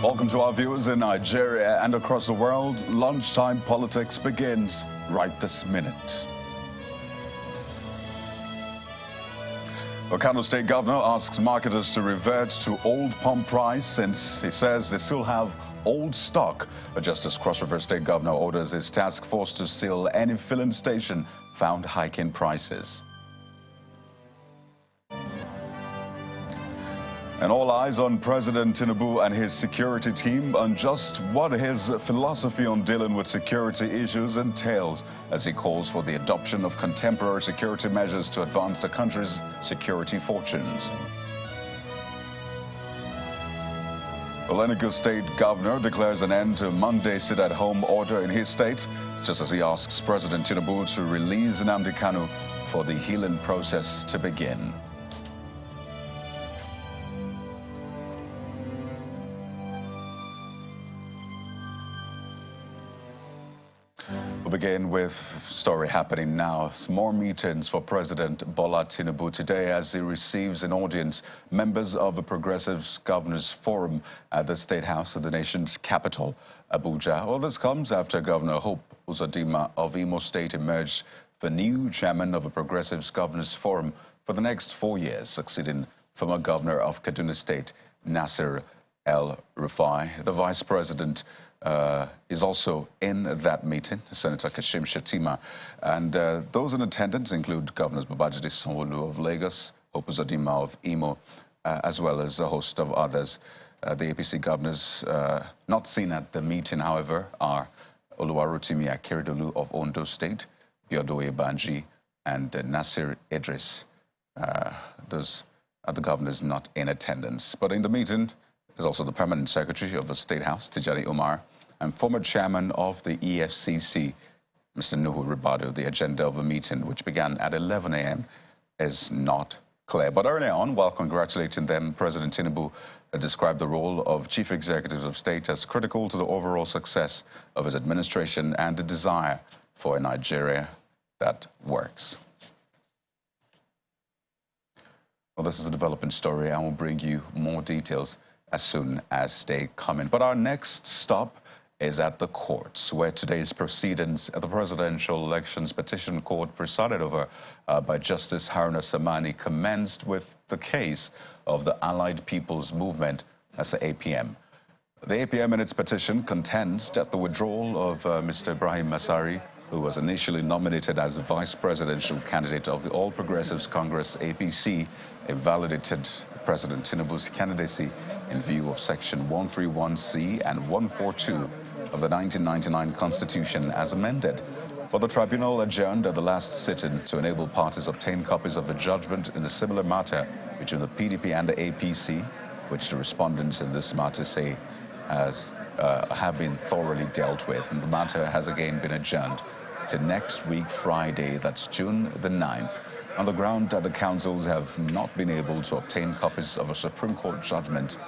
Welcome to our viewers in Nigeria and across the world. Lunchtime politics begins right this minute. The Kano State Governor asks marketers to revert to old pump price since he says they still have old stock. Just as Cross River State Governor orders his task force to seal any filling station found hiking prices. And all eyes on President Tinubu and his security team on just what his philosophy on dealing with security issues entails as he calls for the adoption of contemporary security measures to advance the country's security fortunes. The Enugu State Governor declares an end to Monday sit-at-home order in his state, just as he asks President Tinubu to release Nnamdi Kano for the healing process to begin. We'll begin with story happening now. More meetings for President Bola Tinubu today as he receives in audience members of the Progressive Governors Forum at the State House of the nation's capital, Abuja. All this comes after Governor Hope Uzodinma of Imo State emerged the new chairman of the Progressive Governors Forum for the next 4 years, succeeding former Governor of Kaduna State, Nasir El-Rufai. The Vice President is also in that meeting, Senator Kashim Shettima. And those in attendance include Governors Babajide Sanwo-Olu of Lagos, Hope Uzodinma of Imo, as well as a host of others. The APC governors not seen at the meeting, however, are Oluwarotimi Akeredolu of Ondo State, Biodoye Banji, and Nasir Idris. Those are the governors not in attendance. But in the meeting, there's also the Permanent Secretary of the State House, Tijani Umar, and former chairman of the EFCC, Mr. Nuhu Ribadu. The agenda of the meeting, which began at 11 a.m., is not clear. But earlier on, while congratulating them, President Tinubu described the role of chief executives of state as critical to the overall success of his administration and the desire for a Nigeria that works. Well, this is a developing story. I will bring you more details as soon as they come in. But our next stop is at the courts, where today's proceedings at the Presidential Elections Petition Court, presided over by Justice Haruna Samani, commenced with the case of the Allied People's Movement, as the APM. The APM in its petition contends that the withdrawal of Mr. Ibrahim Masari, who was initially nominated as the vice presidential candidate of the All Progressives Congress, APC, invalidated President Tinubu's candidacy in view of Section 131C and 142 of the 1999 Constitution as amended. But the tribunal adjourned at the last sitting to enable parties obtain copies of the judgment in a similar matter between the PDP and the APC, which the respondents in this matter say have been thoroughly dealt with. And the matter has again been adjourned to next week, Friday, that's June the 9th, on the ground that the councils have not been able to obtain copies of a Supreme Court judgment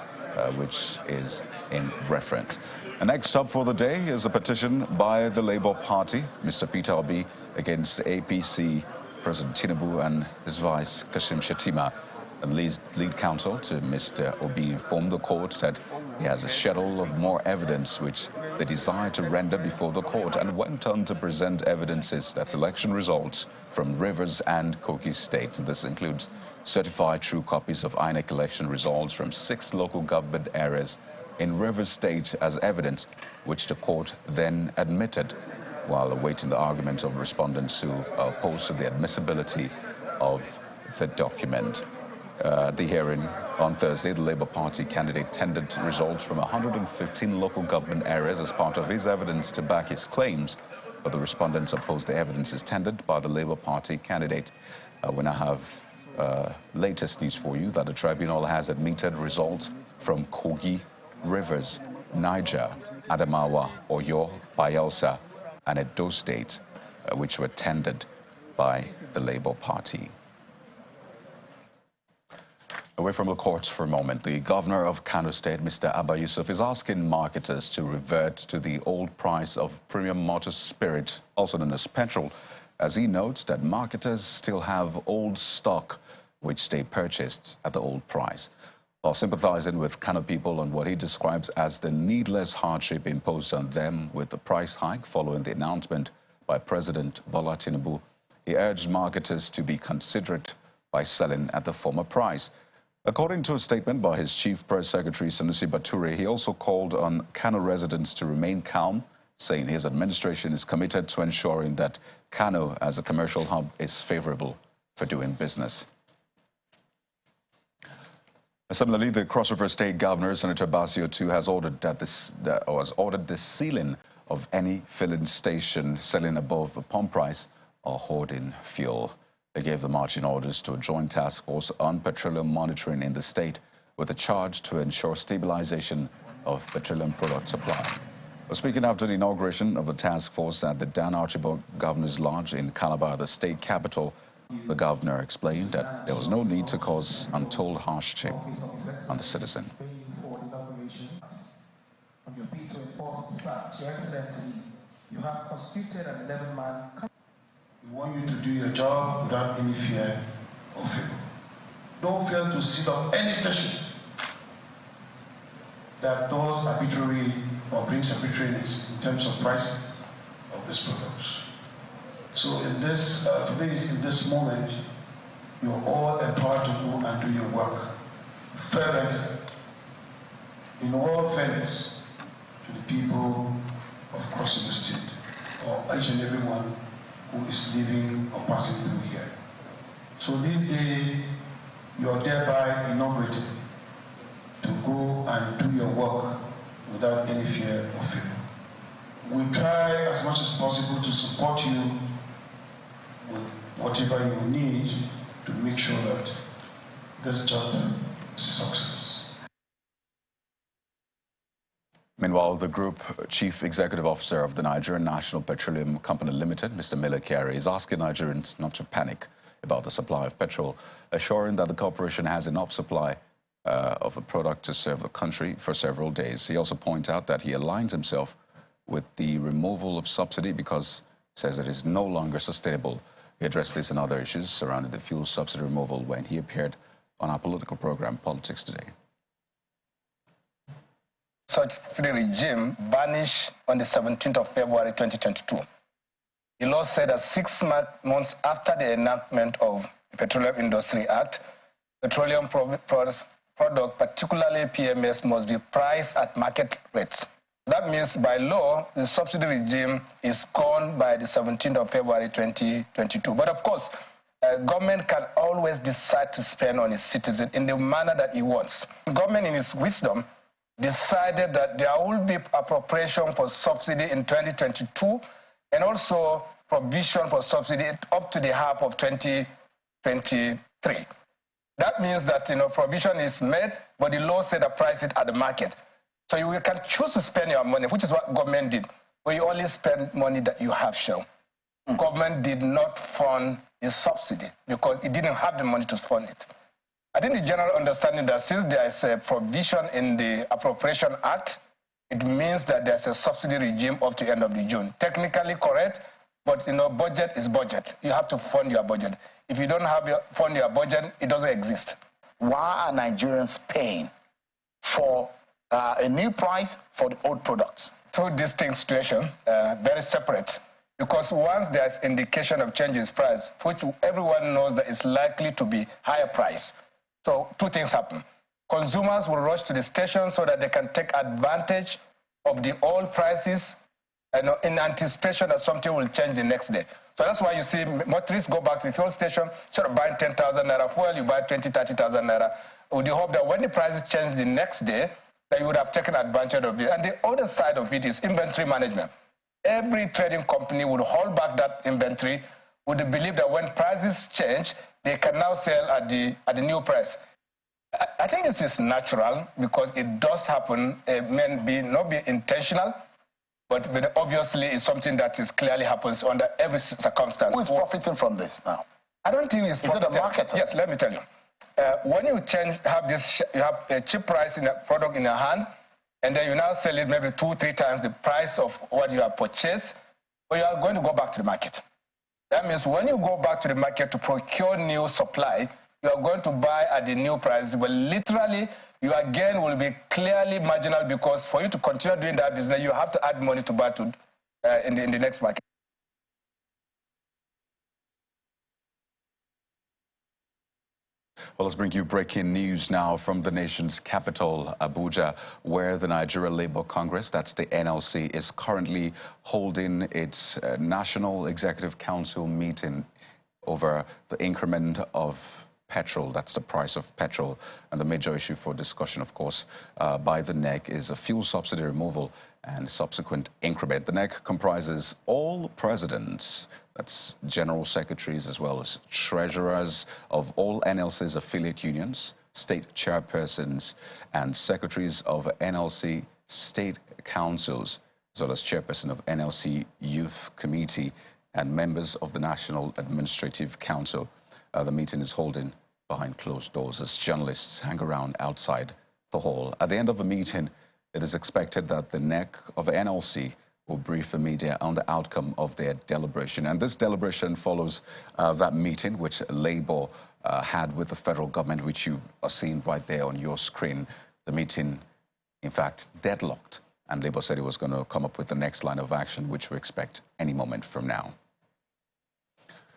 which is in reference. The next stop for the day is a petition by the Labour Party, Mr. Peter Obi, against APC, President Tinubu and his vice, Kashim Shettima. And lead counsel to Mr. Obi informed the court that he has a schedule of more evidence which they desire to render before the court, and went on to present evidences that's election results from Rivers and Kogi State. And this includes certified true copies of INEC election results from 6 local government areas in Rivers State as evidence, which the court then admitted while awaiting the argument of respondents who opposed to the admissibility of the document. The hearing on Thursday, the Labour Party candidate tendered results from 115 local government areas as part of his evidence to back his claims, but the respondents opposed the evidences tendered by the Labour Party candidate. We now have latest news for you that the tribunal has admitted results from Kogi, Rivers, Niger, Adamawa, Oyo, Bayelsa, and Edo State, which were tendered by the Labour Party. Away from the courts for a moment, the governor of Kano State, Mr. Abba Yusuf, is asking marketers to revert to the old price of premium motor spirit, also known as petrol, as he notes that marketers still have old stock which they purchased at the old price. while sympathizing with Kano people on what he describes as the needless hardship imposed on them with the price hike following the announcement by President Bola Tinubu. He urged marketers to be considerate by selling at the former price. According to a statement by his chief press secretary, Sanusi Bature, he also called on Kano residents to remain calm, saying his administration is committed to ensuring that Kano as a commercial hub is favorable for doing business. Similarly, the Cross River State Governor, Senator Basio II, has ordered the sealing of any filling station selling above a pump price or hoarding fuel. They gave the marching orders to a joint task force on petroleum monitoring in the state with a charge to ensure stabilization of petroleum product supply. Speaking after the inauguration of the task force at the Dan Archibald Governor's Lodge in Calabar, the state capital, the governor explained that there was no need to cause untold hardship on the citizen. Your Excellency, you have constituted an 11-man. We want you to do your job without any fear or favor. Don't fail to seal up any station that does arbitrary or brings arbitrariness in terms of pricing of these products. So in this, in this moment, you're all empowered to go and do your work. Further, in all fairness to the people of Cross River State, or each and everyone who is living or passing through here. So this day, you are thereby inaugurated to go and do your work without any fear or favor. We try as much as possible to support you with whatever you need to make sure that this job is a success. Meanwhile, the Group Chief Executive Officer of the Nigerian National Petroleum Company Limited, Mr. Mele Kyari, is asking Nigerians not to panic about the supply of petrol, assuring that the corporation has enough supply of a product to serve the country for several days. He also points out that he aligns himself with the removal of subsidy because he says it is no longer sustainable. He addressed this and other issues surrounding the fuel subsidy removal when he appeared on our political program, Politics Today. Such regime vanished on the 17th of February 2022. The law said that 6 months after the enactment of the Petroleum Industry Act, petroleum product, particularly PMS, must be priced at market rates. That means by law, the subsidy regime is gone by the 17th of February 2022. But of course, government can always decide to spend on its citizens in the manner that it wants. Government, in its wisdom, decided that there will be appropriation for subsidy in 2022 and also provision for subsidy up to the half of 2023. That means that provision is made, but the law said to price it at the market. So you can choose to spend your money, which is what government did, but you only spend money that you have shown. Government did not fund the subsidy because it didn't have the money to fund it. I think the general understanding that since there is a provision in the Appropriation Act, it means that there's a subsidy regime up to the end of the June. Technically correct, but budget is budget. You have to fund your budget. If you don't have fund your budget, it doesn't exist. Why are Nigerians paying for a new price for the old products? Two distinct situations, very separate. Because once there's indication of change in price, which everyone knows that it's likely to be higher price. So two things happen. Consumers will rush to the station so that they can take advantage of the old prices and in anticipation that something will change the next day. So that's why you see motorists go back to the fuel station, instead of buying 10,000 naira fuel, you buy 20, 30,000 naira, with the hope that when the prices change the next day, that you would have taken advantage of it. And the other side of it is inventory management. Every trading company would hold back that inventory with the belief that when prices change, they can now sell at the new price. I think this is natural because it does happen. It may not be intentional, but obviously it's something that clearly happens under every circumstance. Who is profiting from this now? I don't think it's profiting. Is it the market? Yes, let me tell you. When you you have a cheap price in a product in your hand, and then you now sell it maybe 2-3 times the price of what you have purchased, but you are going to go back to the market. That means when you go back to the market to procure new supply, you are going to buy at the new price, but literally your gain will be clearly marginal, because for you to continue doing that business, you have to add money to buy in the next market. Well, let's bring you breaking news now from the nation's capital, Abuja, where the Nigeria Labour Congress, that's the NLC, is currently holding its National Executive Council meeting over the increment of petrol. That's the price of petrol. And the major issue for discussion, of course, by the NEC is a fuel subsidy removal and subsequent increment. The NEC comprises all presidents, that's general secretaries as well as treasurers of all NLC's affiliate unions, state chairpersons, and secretaries of NLC state councils, as well as chairperson of NLC Youth Committee and members of the National Administrative Council. The meeting is holding behind closed doors as journalists hang around outside the hall. At the end of the meeting, it is expected that the NEC of NLC will brief the media on the outcome of their deliberation. And this deliberation follows that meeting which Labour had with the federal government, which you are seeing right there on your screen. The meeting, in fact, deadlocked. And Labour said it was going to come up with the next line of action, which we expect any moment from now.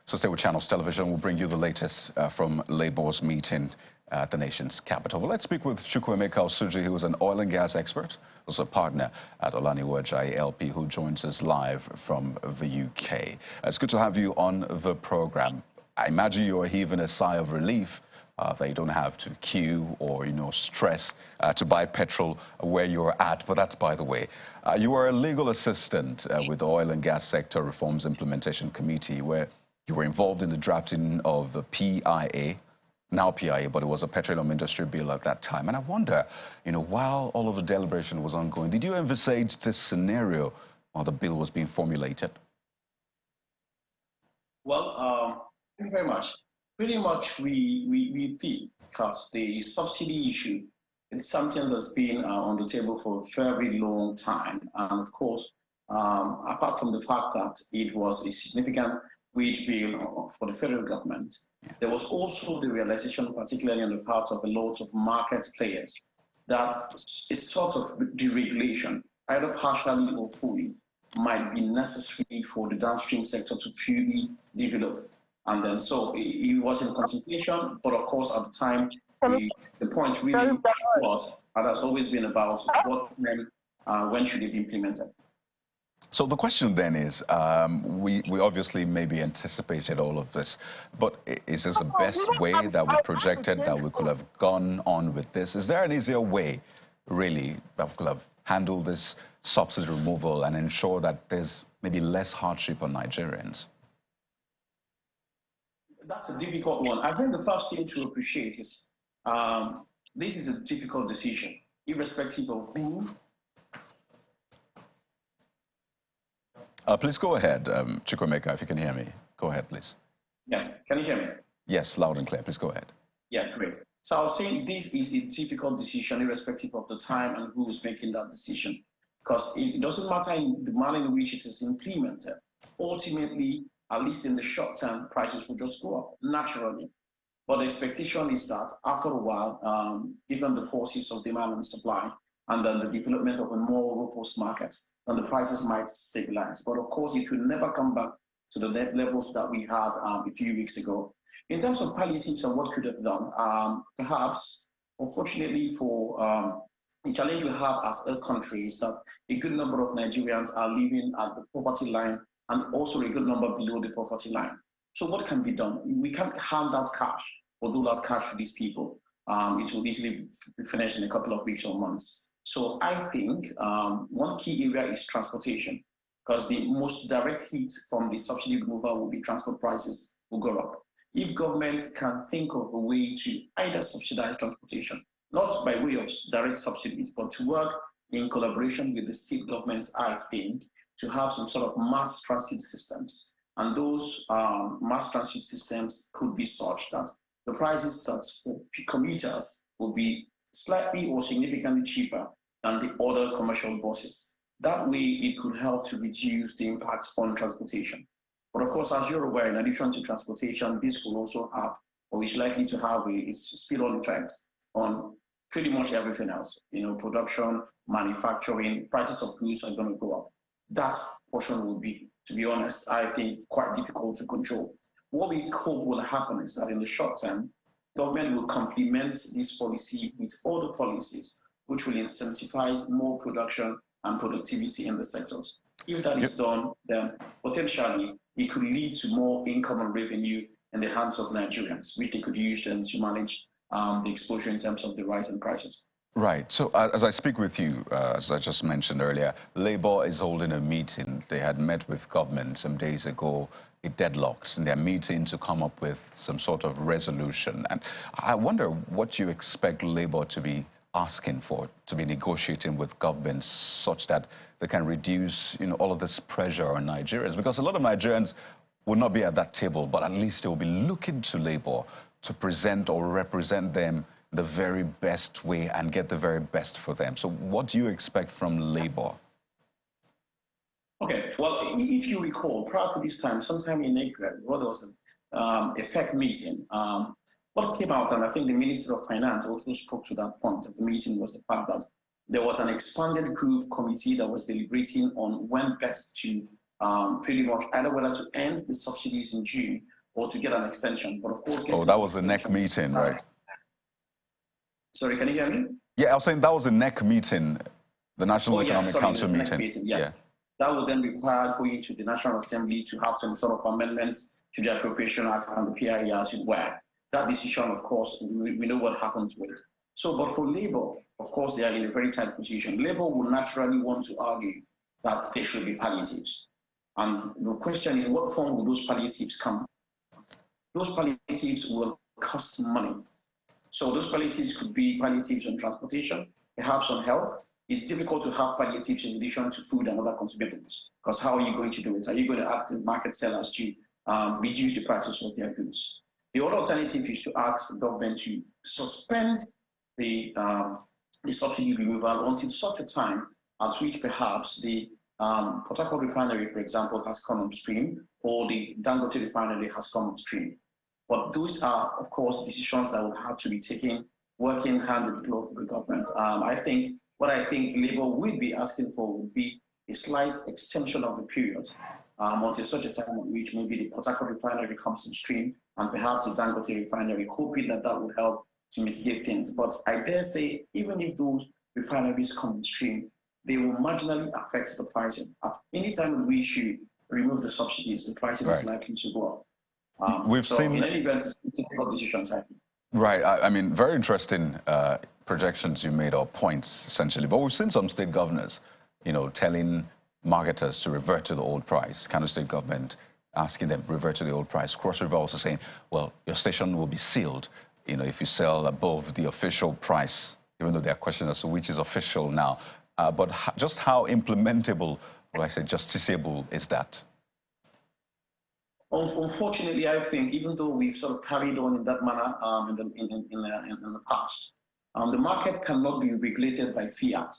So stay with Channels Television. We'll bring you the latest from Labour's meeting at the nation's capital. Well, let's speak with Chukwuemeka Osuji, who is an oil and gas expert, who's a partner at Olaniwoja LP, who joins us live from the UK. It's good to have you on the program. I imagine you're heaving a sigh of relief that you don't have to queue or, stress to buy petrol where you're at, but that's by the way. You are a legal assistant with the Oil and Gas Sector Reforms Implementation Committee, where you were involved in the drafting of the PIA, now PIA, but it was a petroleum industry bill at that time. And I wonder, while all of the deliberation was ongoing, did you envisage this scenario while the bill was being formulated? Well, thank you very much. Pretty much we did, because the subsidy issue is something that's been on the table for a very long time. And of course, apart from the fact that it was a significant wage bill for the federal government, there was also the realization, particularly on the part of a lot of market players, that a sort of deregulation, either partially or fully, might be necessary for the downstream sector to fully develop. And then so it was in contemplation, but of course at the time, the point really was, and has always been about what when should it be implemented. So the question then is, we obviously maybe anticipated all of this, but is this the best way that we projected that we could have gone on with this? Is there an easier way, really, that we could have handled this subsidy removal and ensure that there's maybe less hardship on Nigerians? That's a difficult one. I think the first thing to appreciate is this is a difficult decision, irrespective of who. Please go ahead, Chukwuemeka, if you can hear me. Go ahead, please. Yes, can you hear me? Yes, loud and clear. Please go ahead. Yeah, great. So I was saying this is a difficult decision, irrespective of the time and who is making that decision, because it doesn't matter in the manner in which it is implemented. Ultimately, at least in the short term, prices will just go up naturally. But the expectation is that after a while, given the forces of demand and supply, and then the development of a more robust market, then the prices might stabilize. But of course, it will never come back to the levels that we had a few weeks ago. In terms of palliatives and what could have done, perhaps, unfortunately for the challenge we have as a country is that a good number of Nigerians are living at the poverty line and also a good number below the poverty line. So what can be done? We can't hand out cash or dole out cash to these people. It will easily be finished in a couple of weeks or months. So I think one key area is transportation, because the most direct hit from the subsidy removal will be transport prices will go up. If government can think of a way to either subsidize transportation, not by way of direct subsidies, but to work in collaboration with the state governments, I think, to have some sort of mass transit systems. And those mass transit systems could be such that the prices that for commuters will be slightly or significantly cheaper than the other commercial buses. That way, it could help to reduce the impact on transportation. But of course, as you're aware, in addition to transportation, this will also have or is likely to have a spill-on effect on pretty much everything else. Production, manufacturing, prices of goods are going to go up. That portion will be, to be honest, I think quite difficult to control. What we hope will happen is that in the short term, government will complement this policy with other policies which will incentivize more production and productivity in the sectors. If that is done, then potentially it could lead to more income and revenue in the hands of Nigerians, which they could use then to manage the exposure in terms of the rise in prices. Right. So as I speak with you, as I just mentioned earlier, Labour is holding a meeting. They had met with government some days ago. It deadlocked in their meeting to come up with some sort of resolution. And I wonder what you expect Labour to be asking for, to be negotiating with governments such that they can reduce, all of this pressure on Nigerians. Because a lot of Nigerians will not be at that table, but at least they will be looking to Labour to present or represent them the very best way and get the very best for them. So what do you expect from Labour? Okay, well, if you recall, prior to this time, sometime in April, there was a FEC meeting. What came out, and I think the Minister of Finance also spoke to that point of the meeting, was the fact that there was an expanded group committee that was deliberating on when best to pretty much either whether to end the subsidies in June or to get an extension. But of course, that was the NEC meeting, right? Sorry, can you hear me? Yeah, I was saying that was the NEC meeting, the National Economic Council the meeting. Yes. Yeah. That would then require going to the National Assembly to have some sort of amendments to the Appropriation Act and the PIE as it were. That decision, of course, we know what happens with. So, but for Labour, of course, they are in a very tight position. Labour will naturally want to argue that there should be palliatives. And the question is, what form will those palliatives come? Those palliatives will cost money. So those palliatives could be palliatives on transportation, perhaps on health. It's difficult to have palliatives in addition to food and other consumables, because how are you going to do it? Are you going to ask the market sellers to reduce the prices of their goods? The other alternative is to ask the government to suspend the subsidy removal until such a time at which perhaps the Port Harcourt refinery, for example, has come on stream, or the Dangote refinery has come on stream. But those are, of course, decisions that will have to be taken working hand in glove with the government. What I think Labour would be asking for would be a slight extension of the period until such a time in which maybe the Port Harcourt refinery comes on stream and perhaps the Dangote refinery, hoping that that would help to mitigate things. But I dare say, even if those refineries come on stream, they will marginally affect the pricing. At any time in which you remove the subsidies, the pricing is likely to go up. We've seen in any event, it's difficult decisions happening. Right. I mean, very interesting projections you made, or points, essentially. But we've seen some state governors, telling marketers to revert to the old price. Kano state government asking them to revert to the old price. Cross River also saying, well, your station will be sealed, if you sell above the official price, even though there are questions as to which is official now. But just how implementable, or I say justiciable, is that? Unfortunately, I think even though we've sort of carried on in that manner in the past, the market cannot be regulated by fiat.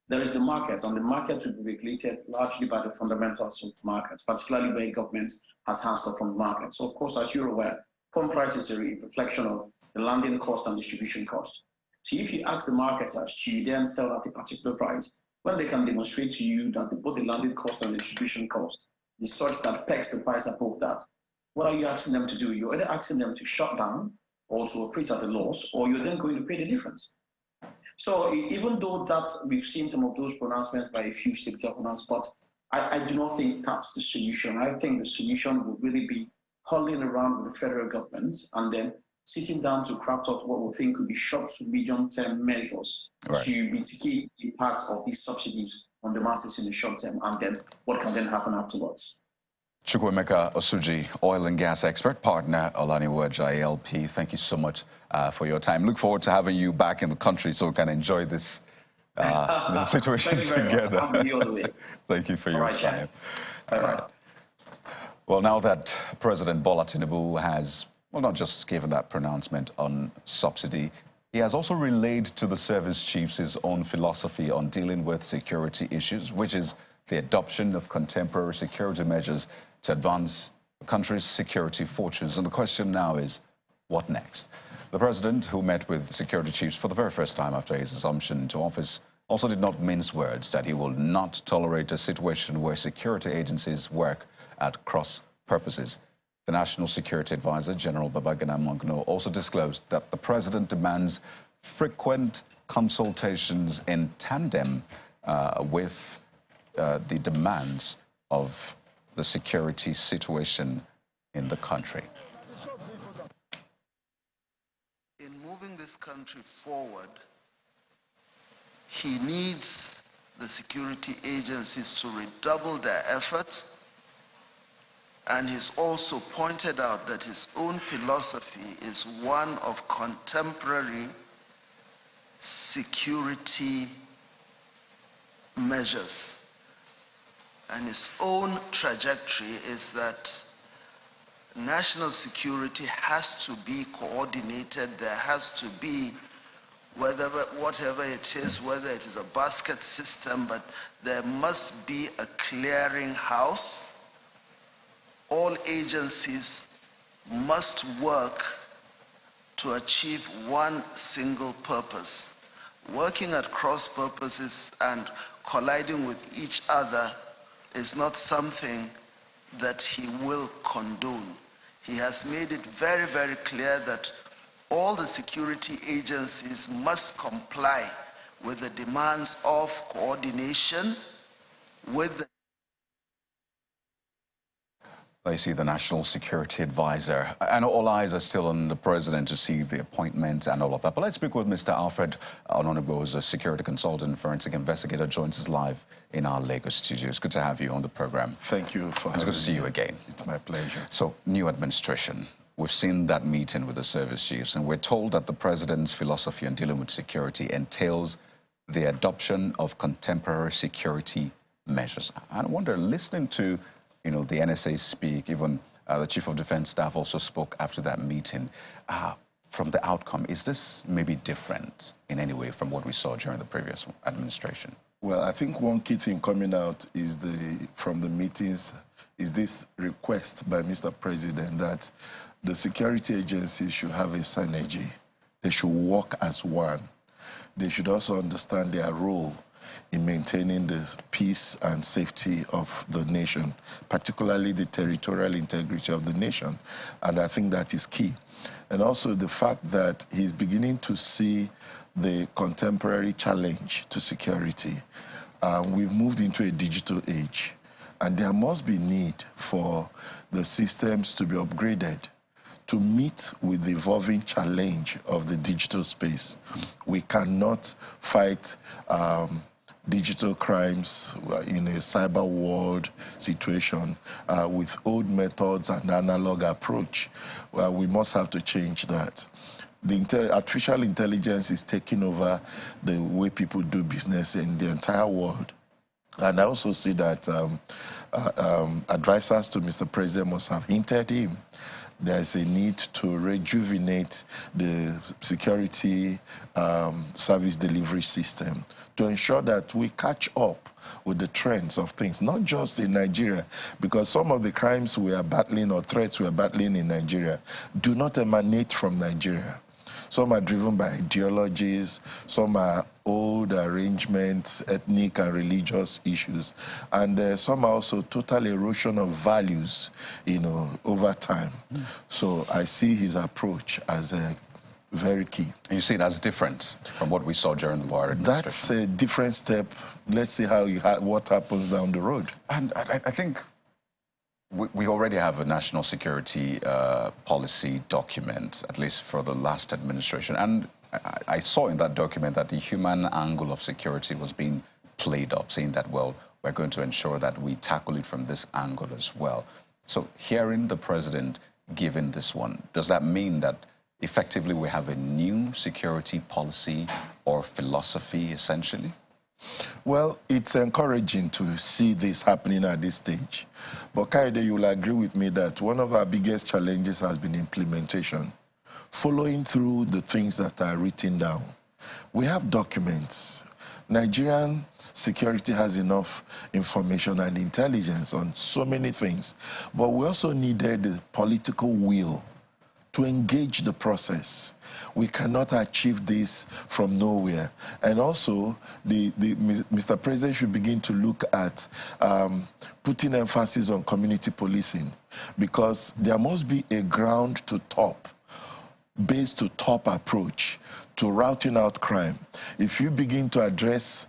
There is the market, and the market will be regulated largely by the fundamentals of markets, particularly where government has hands off from the market. So, of course, as you're aware, pump price is a reflection of the landing cost and distribution cost. So if you ask the marketers to then sell at a particular price, when they can demonstrate to you that both the landing cost and the distribution cost is such that pegs the price above that, what are you asking them to do? You're either asking them to shut down or to operate at a loss, or you're then going to pay the difference. So even though that we've seen some of those pronouncements by a few state governors, but I do not think that's the solution. I think the solution would really be huddling around with the federal government and then sitting down to craft out what we think could be short to medium-term measures to mitigate the impact of these subsidies on the masses in the short term, and then what can then happen afterwards. Chukwuemeka Osuji, oil and gas expert, partner, Olaniwoja ALP. Thank you so much for your time. Look forward to having you back in the country so we can enjoy this situation together. Thank you for your time. Bye-bye. Well, now that President Bola Tinubu has, not just given that pronouncement on subsidy, he has also relayed to the service chiefs his own philosophy on dealing with security issues, which is the adoption of contemporary security measures to advance the country's security fortunes. And the question now is, What next? The president, who met with security chiefs for the very first time after his assumption into office, also did not mince words that he will not tolerate a situation where security agencies work at cross purposes. The National Security Advisor, General Babagana Moungno, also disclosed that the president demands frequent consultations in tandem with the demands of the security situation in the country. In moving this country forward, he needs the security agencies to redouble their efforts, and he's also pointed out that his own philosophy is one of contemporary security measures. And his own trajectory is that national security has to be coordinated. There has to be, whatever it is, whether it is a basket system, but there must be a clearing house. All agencies must work to achieve one single purpose. Working at cross purposes and colliding with each other is not something that he will condone. He has made it very, very clear that all the security agencies must comply with the demands of coordination with the I see the National Security Advisor, and all eyes are still on the president to see the appointment and all of that. But let's speak with Mr. Alfred Ononugbo, who's a security consultant, forensic investigator, joins us live in our Lagos studios. Good to have you on the program. Thank you for having me. It's good to see you again. It's my pleasure. So, new administration. We've seen that meeting with the service chiefs, and we're told that the president's philosophy on dealing with security entails the adoption of contemporary security measures. I wonder, listening to the NSA speak, even the Chief of Defense Staff also spoke after that meeting. From the outcome, is this maybe different in any way from what we saw during the previous administration? Well, I think one key thing coming out is from the meetings is this request by Mr. President that the security agencies should have a synergy. They should work as one. They should also understand their role in maintaining the peace and safety of the nation, particularly the territorial integrity of the nation. And I think that is key. And also the fact that he's beginning to see the contemporary challenge to security. We've moved into a digital age, and there must be need for the systems to be upgraded to meet with the evolving challenge of the digital space. We cannot fight digital crimes in a cyber world situation with old methods and analog approach. We must have to change that. The artificial intelligence is taking over the way people do business in the entire world. And I also see that advisors to Mr. President must have hinted him there's a need to rejuvenate the security service delivery system to ensure that we catch up with the trends of things, not just in Nigeria, because some of the crimes we are battling or threats we are battling in Nigeria do not emanate from Nigeria. Some are driven by ideologies, some are old arrangements, ethnic and religious issues, and some are also total erosion of values, over time. So I see his approach as very key. And you see it as different from what we saw during the Buhari administration? That's a different step. Let's see what happens down the road. And I think we already have a national security policy document, at least for the last administration. And I saw in that document that the human angle of security was being played up, saying that, well, we're going to ensure that we tackle it from this angle as well. So hearing the president giving this one, does that mean that effectively we have a new security policy or philosophy, essentially? Well, it's encouraging to see this happening at this stage. But Kaide, you will agree with me that one of our biggest challenges has been implementation, following through the things that are written down. We have documents. Nigerian security has enough information and intelligence on so many things, but we also needed the political will to engage the process. We cannot achieve this from nowhere. And also, Mr. President should begin to look at putting emphasis on community policing, because there must be a ground to top, base to top approach to routing out crime. If you begin to address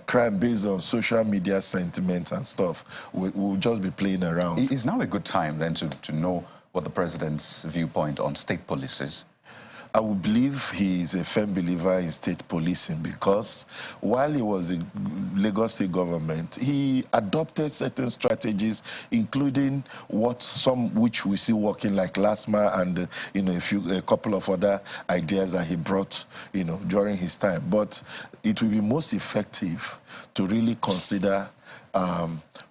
crime based on social media sentiments and stuff, we'll just be playing around. Is now a good time then to know what the president's viewpoint on state police is? I would believe he is a firm believer in state policing, because while he was in Lagos State government, he adopted certain strategies, including which we see working, like LASMA and a couple of other ideas that he brought during his time. But it will be most effective to really consider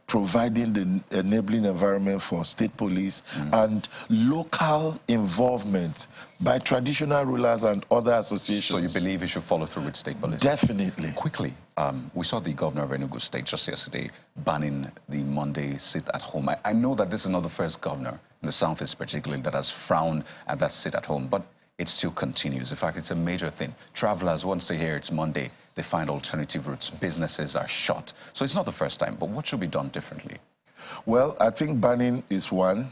providing the enabling environment for state police and local involvement by traditional rulers and other associations. So you believe he should follow through with state police? Definitely. Quickly, we saw the governor of Enugu State just yesterday banning the Monday sit-at-home. I know that this is not the first governor in the Southeast particularly that has frowned at that sit-at-home, but it still continues. In fact, it's a major thing. Travelers, once they hear it's Monday, they find alternative routes. Businesses are shut. So it's not the first time, but what should be done differently? Well, I think banning is one,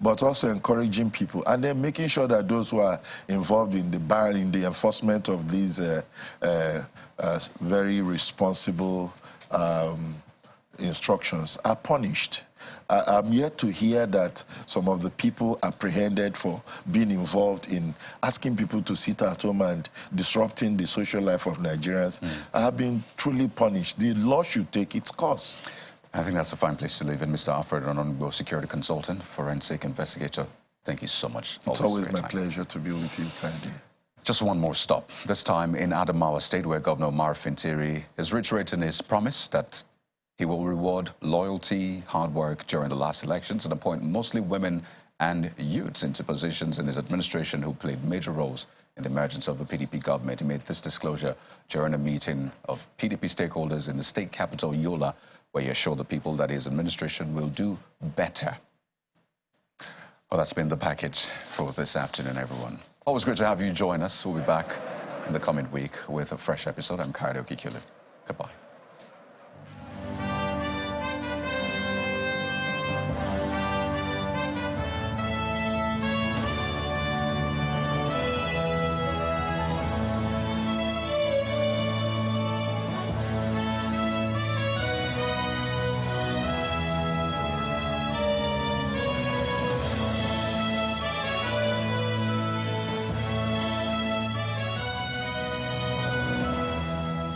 but also encouraging people, and then making sure that those who are involved in the enforcement of these very responsible instructions are punished. I'm yet to hear that some of the people apprehended for being involved in asking people to sit at home and disrupting the social life of Nigerians have been truly punished. The law should take its course. I think that's a fine place to leave it. Mr. Alfred Ononugbo, security consultant, forensic investigator. Thank you so much. It's always my pleasure to be with you, Kennedy. Just one more stop, this time in Adamawa State, where Governor Omar Fintiri is reiterating his promise that he will reward loyalty, hard work during the last elections and appoint mostly women and youths into positions in his administration who played major roles in the emergence of the PDP government. He made this disclosure during a meeting of PDP stakeholders in the state capital, Yola, where he assured the people that his administration will do better. Well, that's been the package for this afternoon, everyone. Always great to have you join us. We'll be back in the coming week with a fresh episode. I'm Kyle Okikule. Goodbye.